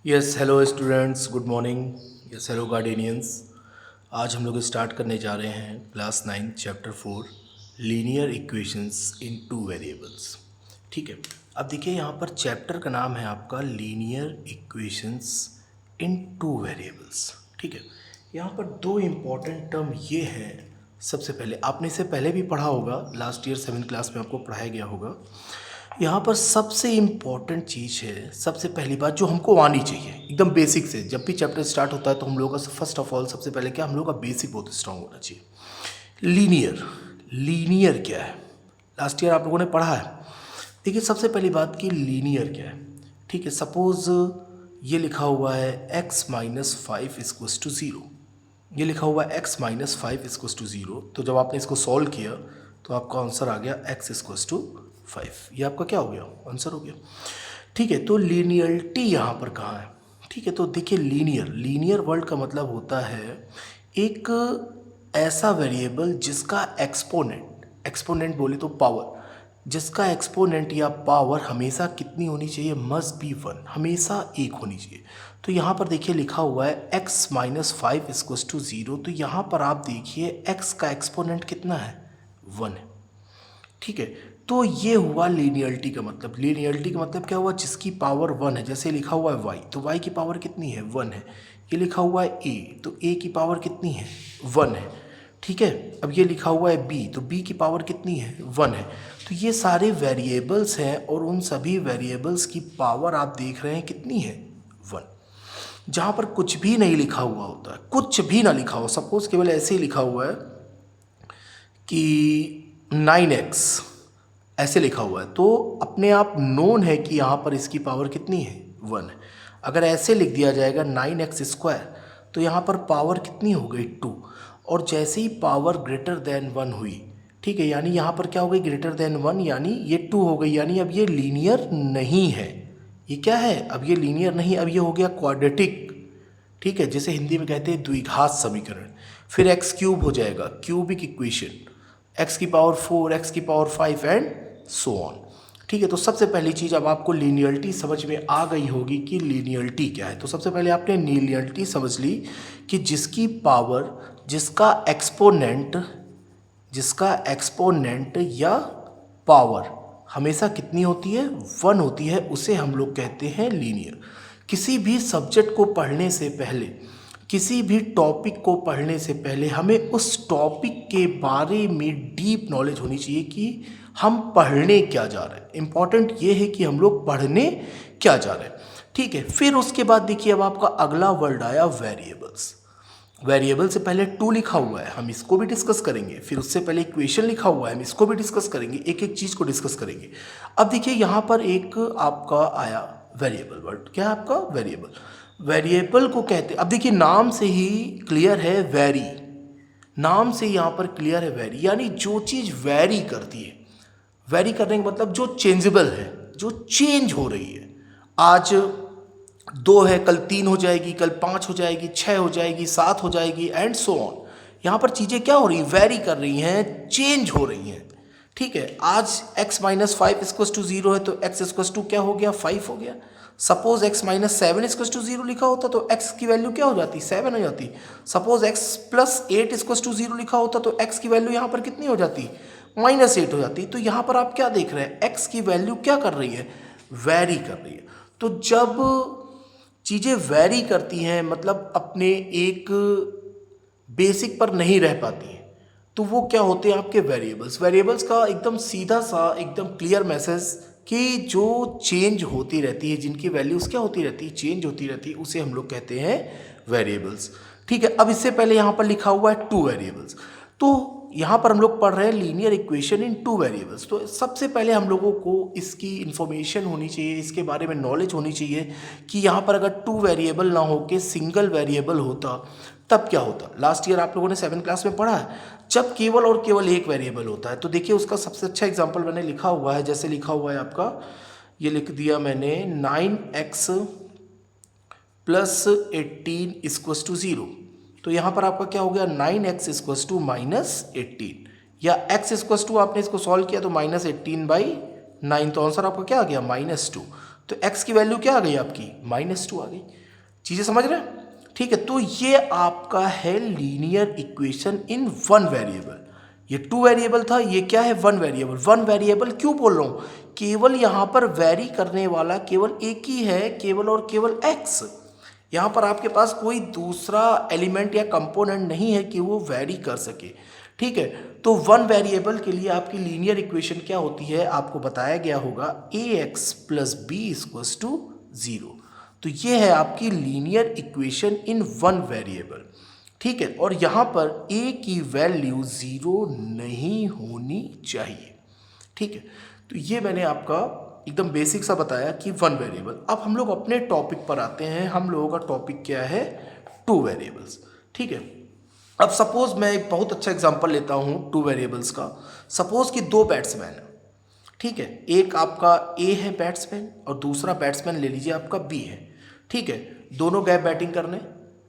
Yes hello students, good morning. Yes hello guardians. आज हम लोग स्टार्ट करने जा रहे हैं क्लास 9 चैप्टर 4 लीनियर इक्वेशंस इन टू वेरिएबल्स। ठीक है, अब देखिए यहाँ पर चैप्टर का नाम है आपका लीनियर इक्वेशंस इन टू वेरिएबल्स। ठीक है, यहाँ पर दो इम्पॉर्टेंट टर्म ये हैं। सबसे पहले आपने इसे पहले भी पढ़ा होगा, लास्ट ईयर 7th क्लास में आपको पढ़ाया गया होगा। यहाँ पर सबसे इम्पॉर्टेंट चीज़ है, सबसे पहली बात जो हमको आनी चाहिए एकदम बेसिक से। जब भी चैप्टर स्टार्ट होता है तो हम लोगों का फर्स्ट ऑफ ऑल सबसे पहले क्या, हम लोगों का बेसिक बहुत स्ट्रांग होना चाहिए। लीनियर, लीनियर क्या है, लास्ट ईयर आप लोगों ने पढ़ा है। देखिए सबसे पहली बात कि लीनियर क्या है। ठीक है, सपोज ये लिखा हुआ है x माइनस 5 इक्वल्स टू 0। ये लिखा हुआ है x माइनस 5 इक्वल्स टू 0। तो जब आपने इसको सॉल्व किया तो आपका आंसर आ गया x इक्वल्स टू 5। ये आपका क्या हो गया, आंसर हो गया। ठीक है, तो लीनियरिटी यहाँ पर कहाँ है। ठीक है, तो देखिए लीनियर, लीनियर वर्ड का मतलब होता है एक ऐसा वेरिएबल जिसका एक्सपोनेंट, एक्सपोनेंट बोले तो पावर, जिसका एक्सपोनेंट या पावर हमेशा कितनी होनी चाहिए, मस्ट बी 1, हमेशा एक होनी चाहिए। तो यहाँ पर देखिए लिखा हुआ है x माइनस 5 इक्वल्स टू 0। तो यहाँ पर आप देखिए x का एक्सपोनेंट कितना है, 1 है। ठीक है, तो ये हुआ लीनियरिटी का मतलब। लीनियरिटी का मतलब क्या हुआ, जिसकी पावर 1 है। जैसे लिखा हुआ है y, तो y की पावर कितनी है, 1 है। ये लिखा हुआ है a, तो a की पावर कितनी है, 1 है। ठीक है, अब ये लिखा हुआ है b, तो b की पावर कितनी है, 1 है। तो ये सारे वेरिएबल्स हैं और उन सभी वेरिएबल्स की पावर आप देख रहे हैं कितनी है, 1। जहाँ पर कुछ भी नहीं लिखा हुआ होता है, कुछ भी ना लिखा हो, सपोज केवल ऐसे ही लिखा हुआ है कि 9x ऐसे लिखा हुआ है, तो अपने आप नोन है कि यहाँ पर इसकी पावर कितनी है, 1 है। अगर ऐसे लिख दिया जाएगा 9x स्क्वायर, तो यहाँ पर पावर कितनी हो गई, 2। और जैसे ही पावर ग्रेटर देन 1 हुई, ठीक है, यानी यहाँ पर क्या हो गई, ग्रेटर देन 1, यानी ये 2 हो गई। यानी अब ये लीनियर नहीं है। ये क्या है, अब ये लीनियर नहीं, अब ये हो गया क्वाड्रेटिक। ठीक है, जैसे हिंदी में कहते हैं द्विघात समीकरण। फिर एक्स क्यूब हो जाएगा, क्यूबिक इक्वेशन, एक्स की पावर 4, एक्स की पावर 5 एंड सो ऑन। ठीक है, तो सबसे पहली चीज़ अब आपको लीनियरिटी समझ में आ गई होगी कि लीनियरिटी क्या है। तो सबसे पहले आपने लीनियरिटी समझ ली कि जिसकी पावर, जिसका एक्सपोनेंट या पावर हमेशा कितनी होती है, 1 होती है, उसे हम लोग कहते हैं लीनियर। किसी भी सब्जेक्ट को पढ़ने से पहले, किसी भी टॉपिक को पढ़ने से पहले हमें उस टॉपिक के बारे में डीप नॉलेज होनी चाहिए कि हम पढ़ने क्या जा रहे हैं। इम्पॉर्टेंट ये है कि हम लोग पढ़ने क्या जा रहे हैं। ठीक है, फिर उसके बाद देखिए अब आपका अगला वर्ड आया वेरिएबल्स। वेरिएबल से पहले 2 लिखा हुआ है, हम इसको भी डिस्कस करेंगे। फिर उससे पहले इक्वेशन लिखा हुआ है, हम इसको भी डिस्कस करेंगे, एक एक चीज़ को डिस्कस करेंगे। अब देखिए यहाँ पर एक आपका आया वेरिएबल वर्ड। क्या है आपका, वेरिएबल। वेरिएबल को कहते, अब देखिए नाम से ही क्लियर है, वेरी, नाम से यहाँ पर क्लियर है वेरी, यानी जो चीज़ वेरी करती है। वेरी करने का मतलब जो चेंजेबल है, जो चेंज हो रही है। आज 2 है, कल 3 हो जाएगी, कल 5 हो जाएगी, 6 हो जाएगी, 7 हो जाएगी एंड सो ऑन। यहाँ पर चीज़ें क्या हो रही हैं, वेरी कर रही हैं, चेंज हो रही हैं। ठीक है, आज x माइनस 5 इक्वल्स टू 0 है, तो x इक्वल्स टू क्या हो गया, 5 हो गया। Suppose x minus 7 equals to 0 लिखा होता तो x की वैल्यू क्या हो जाती, 7 हो जाती। Suppose x plus 8 equals to 0 लिखा होता तो x की वैल्यू यहाँ पर कितनी हो जाती, -8 हो जाती। तो यहाँ पर आप क्या देख रहे हैं, x की वैल्यू क्या कर रही है, वेरी कर रही है। तो जब चीज़ें वेरी करती हैं, मतलब अपने एक बेसिक पर नहीं रह पाती हैं, तो वो क्या होते हैं, आपके वेरिएबल्स। वेरिएबल्स का एकदम सीधा सा, एकदम क्लियर मैसेज कि जो चेंज होती रहती है, जिनकी वैल्यूज़ क्या होती रहती है, चेंज होती रहती है, उसे हम लोग कहते हैं वेरिएबल्स। ठीक है, अब इससे पहले यहाँ पर लिखा हुआ है 2 वेरिएबल्स। तो यहाँ पर हम लोग पढ़ रहे हैं लीनियर इक्वेशन इन 2 वेरिएबल्स। तो सबसे पहले हम लोगों को इसकी इन्फॉर्मेशन होनी चाहिए, इसके बारे में नॉलेज होनी चाहिए कि यहाँ पर अगर 2 वेरिएबल ना हो के सिंगल वेरिएबल होता तब क्या होता। लास्ट ईयर आप लोगों ने 7th क्लास में पढ़ा है, जब केवल और केवल एक वेरिएबल होता है। तो देखिए उसका सबसे अच्छा एग्जाम्पल मैंने लिखा हुआ है, जैसे लिखा हुआ है आपका, ये लिख दिया मैंने 9x प्लस 18 इक्वल्स टू 0। तो यहाँ पर आपका क्या हो गया, 9x इक्वल्स टू -18, या x इक्वल्स टू आपने इसको सॉल्व किया तो -18/9, तो आंसर आपका क्या आ गया, -2। तो x की वैल्यू क्या आ गई आपकी -2 आ गई। चीज़ें समझ रहे हैं? ठीक है, तो ये आपका है linear equation in one variable. ये 2 वेरिएबल था, ये क्या है 1 वेरिएबल। 1 वेरिएबल क्यों बोल रहा हूँ, केवल यहाँ पर वेरी करने वाला केवल एक ही है, केवल और केवल x। यहाँ पर आपके पास कोई दूसरा एलिमेंट या कंपोनेंट नहीं है कि वो वेरी कर सके। ठीक है, तो 1 वेरिएबल के लिए आपकी लीनियर इक्वेशन क्या होती है, आपको बताया गया होगा ax + b = 0। तो ये है आपकी लीनियर इक्वेशन इन 1 वेरिएबल। ठीक है, और यहाँ पर a की वैल्यू 0 नहीं होनी चाहिए। ठीक है, तो ये मैंने आपका एकदम बेसिक सा बताया कि 1 वेरिएबल। अब हम लोग अपने टॉपिक पर आते हैं। हम लोगों का टॉपिक क्या है, 2 वेरिएबल्स। ठीक है, अब सपोज मैं एक बहुत अच्छा एग्जांपल लेता हूँ 2 वेरिएबल्स का। सपोज कि 2 बैट्समैन है। ठीक है, एक आपका ए है बैट्समैन और दूसरा बैट्समैन ले लीजिए आपका बी है। ठीक है, दोनों गए बैटिंग करने।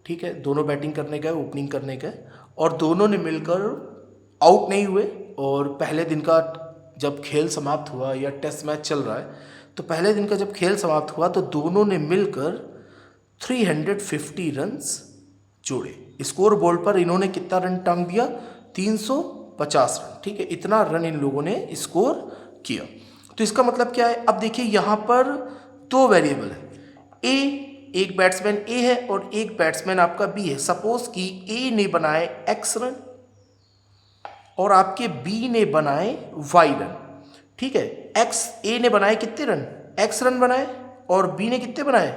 ठीक है, दोनों बैटिंग करने गए, ओपनिंग करने गए, और दोनों ने मिलकर आउट नहीं हुए। और पहले दिन का जब खेल समाप्त हुआ या टेस्ट मैच चल रहा है, तो पहले दिन का जब खेल समाप्त हुआ तो दोनों ने मिलकर 350 रन्स जोड़े। स्कोर बोर्ड पर इन्होंने कितना रन टांग दिया, 350 रन। ठीक है, इतना रन इन लोगों ने स्कोर किया। तो इसका मतलब क्या है, अब देखिए यहाँ पर 2 वेरिएबल है। एक बैट्समैन ए है और एक बैट्समैन आपका बी है। सपोज कि ए ने बनाए x रन और आपके बी ने बनाए y रन। ठीक है, ए ने बनाए कितने रन, x रन बनाए, और बी ने कितने बनाए,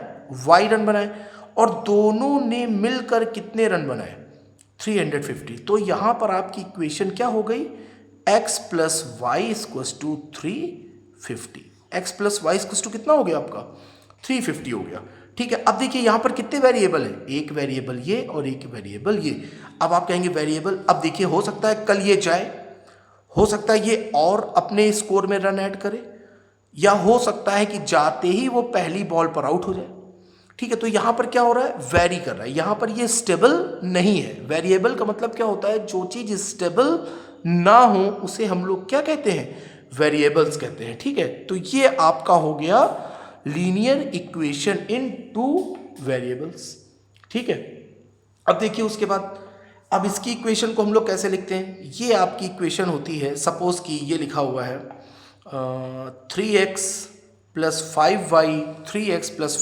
y रन बनाए, और दोनों ने मिलकर कितने रन बनाए, 350। तो यहां पर आपकी इक्वेशन क्या हो गई, x + y = 350। x + y = कितना हो गया आपका, 350 हो गया। ठीक है, अब देखिए यहां पर कितने वेरिएबल है, एक वेरिएबल ये और एक वेरिएबल ये। अब आप कहेंगे वेरिएबल, अब देखिए हो सकता है कल ये जाए, हो सकता है ये और अपने स्कोर में रन ऐड करे, या हो सकता है कि जाते ही वो पहली बॉल पर आउट हो जाए। ठीक है, तो यहां पर क्या हो रहा है, वेरी कर रहा है। यहां पर ये स्टेबल नहीं है। वेरिएबल का मतलब क्या होता है, जो चीज स्टेबल ना हो उसे हम लोग क्या कहते हैं, वेरिएबल्स कहते हैं। ठीक है, तो ये आपका हो गया लीनियर इक्वेशन इन 2 वेरिएबल्स। ठीक है, अब देखिए उसके बाद अब इसकी इक्वेशन को हम लोग कैसे लिखते हैं। ये आपकी इक्वेशन होती है, सपोज कि ये लिखा हुआ है 3x + 5y 20। 3x +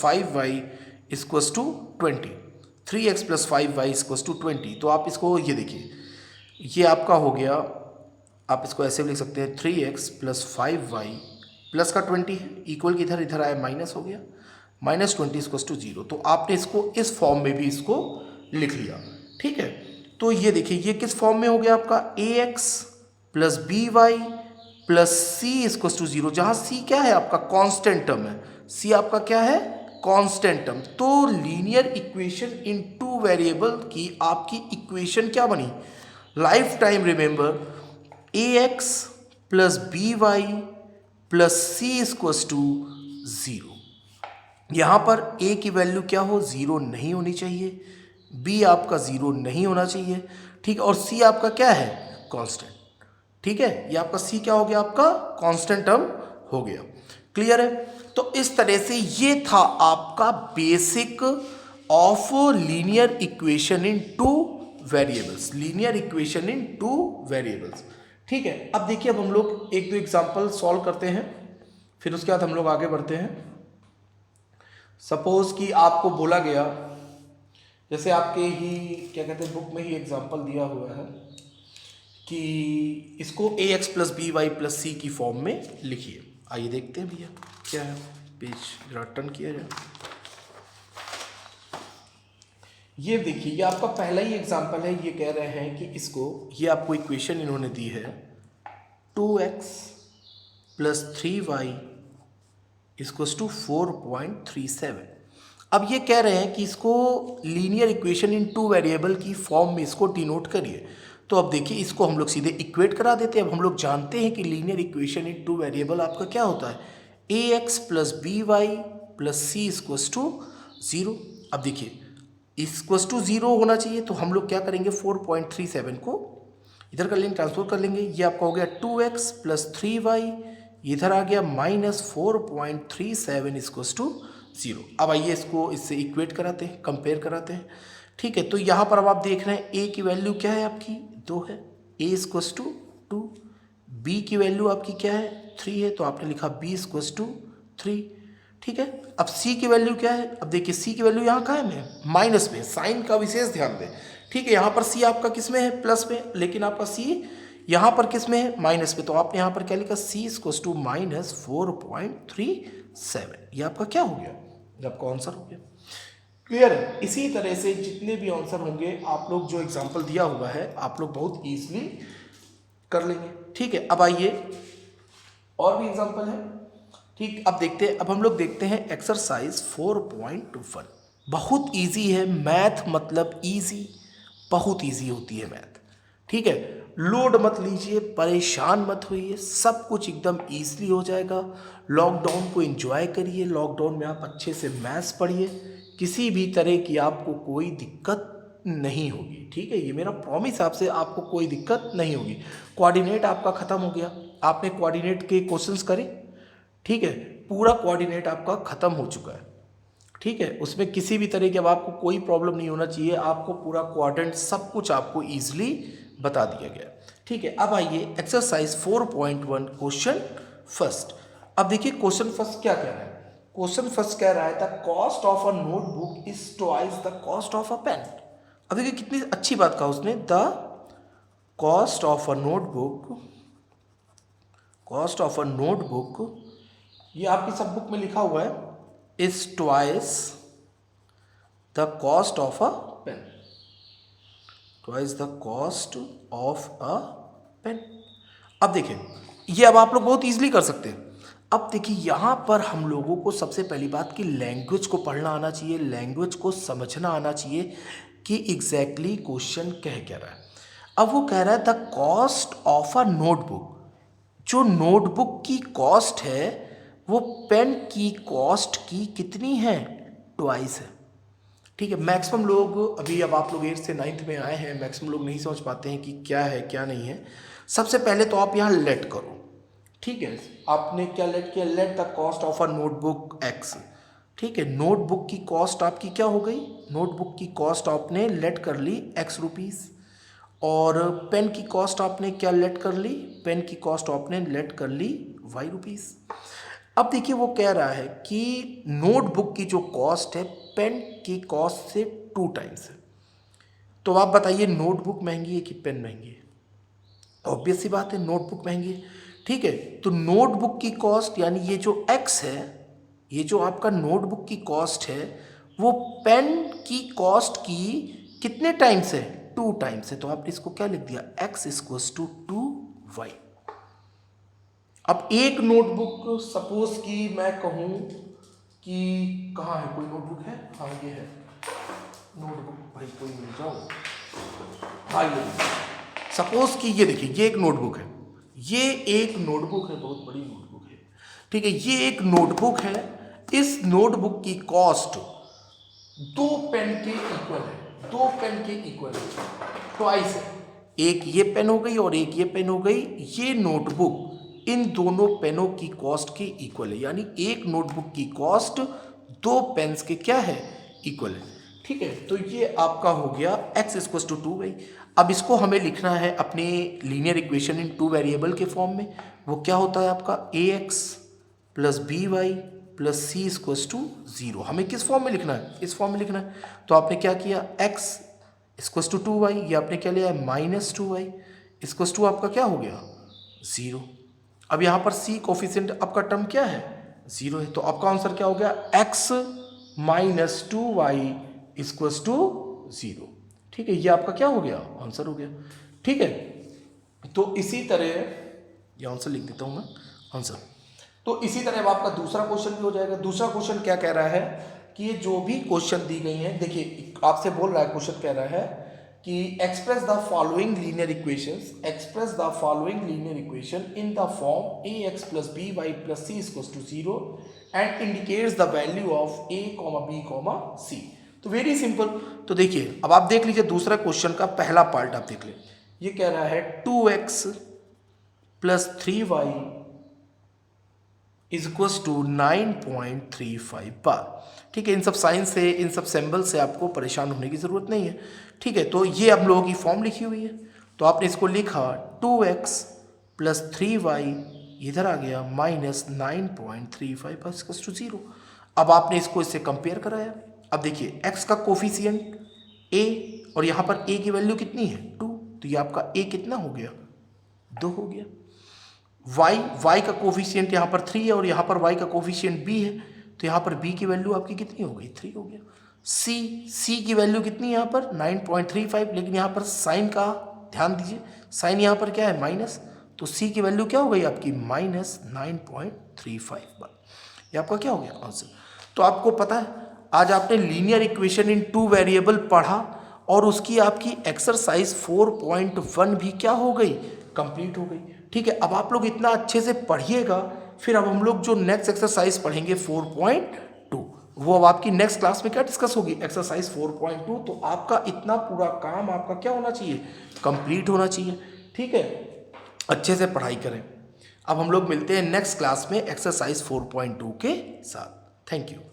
5y = 20। तो आप इसको ये देखिए, ये आपका हो गया, आप इसको ऐसे भी लिख सकते हैं 3x + 5y प्लस का 20 है, इक्वल की इधर आया माइनस हो गया, -20 = 0। तो आपने इसको इस फॉर्म में भी इसको लिख लिया। ठीक है, तो ये देखिए ये किस फॉर्म में हो गया आपका, ax + by + c = 0, जहां c क्या है आपका कांस्टेंट टर्म है। c आपका क्या है, कांस्टेंट टर्म। तो लीनियर इक्वेशन इन 2 वेरिएबल की आपकी इक्वेशन क्या बनी, life time remember, ax + by + c = 0। यहां पर a की वैल्यू क्या हो, 0 नहीं होनी चाहिए, b आपका 0 नहीं होना चाहिए। ठीक है, और c आपका क्या है, कांस्टेंट। ठीक है, ये आपका c क्या हो गया, आपका कांस्टेंट टर्म हो गया। क्लियर है, तो इस तरह से ये था आपका basic of linear equation in 2 variables. Linear equation in 2 variables. ठीक है, अब देखिए अब हम लोग 1-2 एग्जांपल सॉल्व करते हैं, फिर उसके बाद हम लोग आगे बढ़ते हैं। सपोज कि आपको बोला गया, जैसे आपके ही क्या कहते हैं बुक में ही एग्जांपल दिया हुआ है कि इसको ax + by + c की फॉर्म में लिखिए। आइए देखते हैं भैया क्या है, पेज जरा टर्न किया जाए। ये देखिए ये आपका पहला ही एग्जांपल है। ये कह रहे हैं कि इसको, ये आपको इक्वेशन इन्होंने दी है 2x + 3y = 4.37। अब ये कह रहे हैं कि इसको लीनियर इक्वेशन इन 2 वेरिएबल की फॉर्म में इसको डिनोट करिए। तो अब देखिए इसको हम लोग सीधे इक्वेट करा देते हैं। अब हम लोग जानते हैं कि लीनियर इक्वेशन इन 2 वेरिएबल आपका क्या होता है, ax + by + c = 0। अब देखिए = 0 होना चाहिए, तो हम लोग क्या करेंगे, 4.37 को इधर कर लेंगे, ट्रांसफर कर लेंगे। ये आपका हो गया 2x + 3y इधर आ गया -4.37 इक्वल्स टू 0। अब आइए इसको इससे इक्वेट कराते हैं, कंपेयर कराते हैं। ठीक है, तो यहाँ पर अब आप देख रहे हैं ए की वैल्यू क्या है आपकी 2 है, ए इक्वल्स टू 2। बी की वैल्यू आपकी क्या है 3 है, तो आपने लिखा बी इक्वल्स टू 3। ठीक है, अब सी की वैल्यू क्या है, अब देखिए सी की वैल्यू यहाँ कायम है माइनस में, साइन का विशेष ध्यान दें। ठीक है, यहाँ पर सी आपका किस में है प्लस में, लेकिन आपका सी यहाँ पर किस में है माइनस में, तो आपने यहाँ पर क्या लिखा सी इक्वल्स टू -4.37। ये आपका क्या हो गया, ये आपका आंसर हो गया। क्लियर है। इसी तरह से जितने भी आंसर होंगे आप लोग जो एग्जाम्पल दिया हुआ है आप लोग बहुत ईजिली कर लेंगे। ठीक है, अब आइए और भी एग्जाम्पल है। ठीक, अब देखते हैं, अब हम लोग देखते हैं एक्सरसाइज 4.1। बहुत इजी है मैथ, मतलब इजी, बहुत इजी होती है मैथ। ठीक है, लोड मत लीजिए, परेशान मत होइए, सब कुछ एकदम ईजिली हो जाएगा। लॉकडाउन को एंजॉय करिए, लॉकडाउन में आप अच्छे से मैथ्स पढ़िए, किसी भी तरह की आपको कोई दिक्कत नहीं होगी। ठीक है, ये मेरा प्रॉमिस आपसे, आपको कोई दिक्कत नहीं होगी। कोऑर्डिनेट आपका खत्म हो गया, आपने कोऑर्डिनेट के क्वेश्चंस करे। ठीक है, पूरा कोऑर्डिनेट आपका खत्म हो चुका है। ठीक है, उसमें किसी भी तरह की अब आपको कोई प्रॉब्लम नहीं होना चाहिए, आपको पूरा कोऑर्डिनेट सब कुछ आपको इजीली बता दिया गया। ठीक है, अब आइए एक्सरसाइज 4.1 क्वेश्चन फर्स्ट। अब देखिए क्वेश्चन फर्स्ट क्या कह रहा है, क्वेश्चन फर्स्ट कह रहा है the cost of a notebook is twice the cost of a pen. अब देखिए कितनी अच्छी बात कहा उसने, the cost of a notebook, cost of a notebook, ये आपकी सब बुक में लिखा हुआ है, is twice the cost of a pen, twice the cost of a pen. अब देखिए ये अब आप लोग बहुत इजीली कर सकते हैं। अब देखिए यहाँ पर हम लोगों को सबसे पहली बात कि लैंग्वेज को पढ़ना आना चाहिए, लैंग्वेज को समझना आना चाहिए कि एग्जैक्टली क्वेश्चन कह क्या रहा है। अब वो कह रहा है the cost of a notebook, जो नोटबुक की कॉस्ट है वो पेन की कॉस्ट की कितनी है, ट्वाइस है। ठीक है, मैक्सिमम लोग अभी, अब आप लोग 8th से 9th में आए हैं, मैक्सिमम लोग नहीं समझ पाते हैं कि क्या है क्या नहीं है। सबसे पहले तो आप यहाँ लेट करो। ठीक है, आपने क्या लेट किया, let the cost of a notebook x. ठीक है, नोटबुक की कॉस्ट आपकी क्या हो गई, नोटबुक की कॉस्ट आपने लेट कर ली एक्स रुपीज़, और पेन की कॉस्ट आपने क्या लेट कर ली, पेन की कॉस्ट आपने लेट कर ली वाई रुपीज़। अब देखिए वो कह रहा है कि नोटबुक की जो कॉस्ट है पेन की कॉस्ट से 2 टाइम्स है। तो आप बताइए नोटबुक महंगी है कि पेन महंगी है, ऑब्वियस सी बात है नोटबुक महंगी है। ठीक है, तो नोटबुक की कॉस्ट यानी ये जो एक्स है, ये जो आपका नोटबुक की कॉस्ट है वो पेन की कॉस्ट की कितने टाइम्स है, 2 टाइम्स है। तो आपने इसको क्या लिख दिया, एक्स इक्वल्स टू 2y। अब एक नोटबुक सपोज कि मैं कहूँ कि कहाँ है, कोई नोटबुक है, हाँ ये है नोटबुक, भाई कोई मिल जाओ, हाँ ये सपोज कि ये देखिए ये एक नोटबुक है, ये एक नोटबुक है, बहुत बड़ी नोटबुक है। ठीक है, ये एक नोटबुक है, इस नोटबुक की कॉस्ट 2 पेन के इक्वल है, 2 पेन के इक्वल है, ट्वाइस है। एक ये पेन हो गई और एक ये पेन हो गई, ये नोटबुक इन दोनों पेनों की कॉस्ट के इक्वल है, यानी एक नोटबुक की कॉस्ट 2 पेन्स के क्या है, इक्वल है। ठीक है, तो ये आपका हो गया x इक्वल्स टू 2y। अब इसको हमें लिखना है अपने लीनियर इक्वेशन इन 2 वेरिएबल के फॉर्म में। वो क्या होता है आपका ax plus by plus C equals to 0। हमें किस फॉर्म में लिखना है, इस फॉर्म में लिखना है। तो आपने क्या किया, x इक्वल्स टू 2y, ये आपने क्या लिया है -2y इक्वल्स टू आपका क्या हो गया 0। अब यहाँ पर c कोफिशिएंट आपका टर्म क्या है 0 है, तो आपका आंसर क्या हो गया x minus 2y equals to 0। ठीक है, ये आपका क्या हो गया, आंसर हो गया। ठीक है, तो इसी तरह ये आंसर लिख देता हूँ मैं, आंसर। तो इसी तरह अब आपका दूसरा क्वेश्चन भी हो जाएगा। दूसरा क्वेश्चन क्या कह रहा है कि ये जो भी क्वेश्चन दी गई है, देखिए आपसे बोल रहा है, क्वेश्चन कह रहा है कि express the following linear equations, express the following linear equation in the form ax plus B Y plus C equals to 0 and indicates the value of a, b, c। तो वेरी सिंपल। तो देखिए अब आप देख लीजिए दूसरा question का पहला पार्ट आप देख लें। ये कह रहा है 2x plus 3y is equals to 9.35 बार। ठीक है, इन सब साइन से, इन सब सिंबल से आपको परेशान होने की ज़रूरत नहीं है। ठीक है, तो ये आप लोगों की फॉर्म लिखी हुई है, तो आपने इसको लिखा 2x प्लस 3y इधर आ गया माइनस 9.35 टू 0। अब आपने इसको इससे कंपेयर कराया। अब देखिए x का कोफिशिएंट a और यहाँ पर a की वैल्यू कितनी है 2, तो ये आपका a कितना हो गया 2 हो गया। y का कोफिशिएंट यहाँ पर 3 है और यहाँ पर y का कोफिशिएंट b है, तो यहाँ पर b की वैल्यू आपकी कितनी हो गई 3 हो गया। c की वैल्यू कितनी है यहाँ पर 9.35, लेकिन यहाँ पर साइन का ध्यान दीजिए, साइन यहाँ पर क्या है माइनस, तो c की वैल्यू क्या हो गई आपकी माइनस 9.35 बार। ये आपका क्या हो गया आंसर। तो आपको पता है आज आपने लीनियर इक्वेशन इन 2 वेरिएबल पढ़ा और उसकी आपकी एक्सरसाइज 4.1 भी क्या हो गई कंप्लीट हो गई। ठीक है, अब आप लोग इतना अच्छे से पढ़िएगा, फिर अब हम लोग जो नेक्स्ट एक्सरसाइज पढ़ेंगे 4.2, वो अब आपकी नेक्स्ट क्लास में क्या डिस्कस होगी एक्सरसाइज 4.2। तो आपका इतना पूरा काम आपका क्या होना चाहिए कंप्लीट होना चाहिए। ठीक है, अच्छे से पढ़ाई करें। अब हम लोग मिलते हैं नेक्स्ट क्लास में एक्सरसाइज 4.2 के साथ। Thank you.